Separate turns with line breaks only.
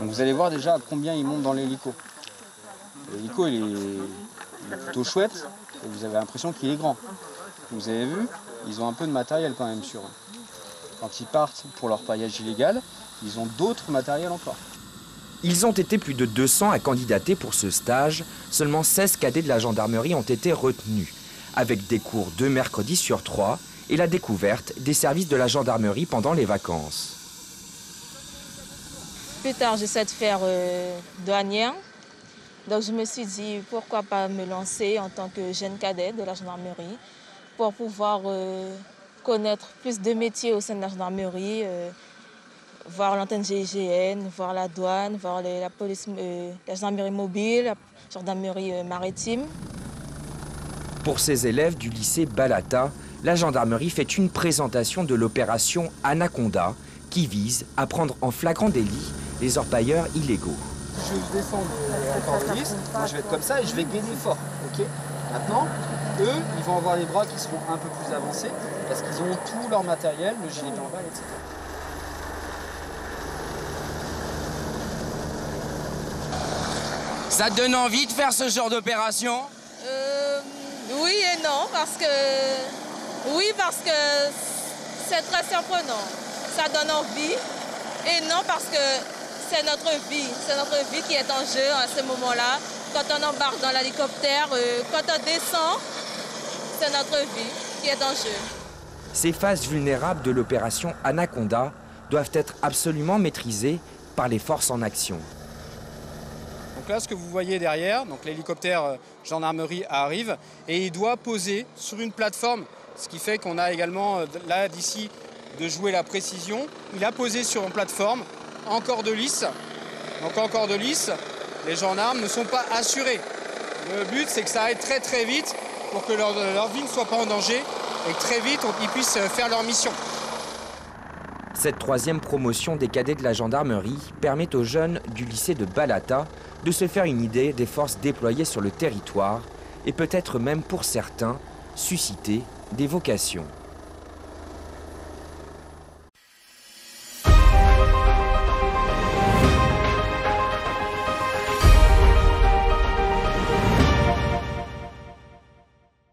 Donc vous allez voir déjà à combien ils montent dans l'hélico. L'hélico il est plutôt chouette et vous avez l'impression qu'il est grand. Vous avez vu, ils ont un peu de matériel quand même sur eux. Quand ils partent pour leur paillage illégal, ils ont d'autres matériels encore.
Ils ont été plus de 200 à candidater pour ce stage. Seulement 16 cadets de la gendarmerie ont été retenus, avec des cours 2 mercredis sur 3 et la découverte des services de la gendarmerie pendant les vacances.
Plus tard, j'essaie de faire douanière. Donc je me suis dit, pourquoi pas me lancer en tant que jeune cadet de la gendarmerie pour pouvoir connaître plus de métiers au sein de la gendarmerie, voir l'antenne GIGN, voir la douane, voir la police, la gendarmerie mobile, la gendarmerie maritime.
Pour ces élèves du lycée Balata, la gendarmerie fait une présentation de l'opération Anaconda qui vise à prendre en flagrant délit les orpailleurs illégaux.
Je vais descendre encore de lisse, moi je vais être comme ça et je vais gainer fort. Okay, maintenant, eux, ils vont avoir les bras qui seront un peu plus avancés parce qu'ils ont tout leur matériel, le gilet pare-balles, etc.
Ça te donne envie de faire ce genre d'opération?
Oui et non, parce que c'est très surprenant. Ça donne envie. Et non, parce que c'est notre vie qui est en jeu à ce moment-là. Quand on embarque dans l'hélicoptère, quand on descend, c'est notre vie qui est en jeu.
Ces phases vulnérables de l'opération Anaconda doivent être absolument maîtrisées par les forces en action.
Donc là, ce que vous voyez derrière, donc l'hélicoptère gendarmerie arrive et il doit poser sur une plateforme, ce qui fait qu'on a également, là, d'ici, de jouer la précision. Il a posé sur une plateforme en corde lisse. Donc en corde lisse, les gendarmes ne sont pas assurés. Le but, c'est que ça aille très très vite pour que leur vie ne soit pas en danger et que très vite, ils puissent faire leur mission.
Cette troisième promotion des cadets de la gendarmerie permet aux jeunes du lycée de Balata de se faire une idée des forces déployées sur le territoire et peut-être même pour certains susciter des vocations.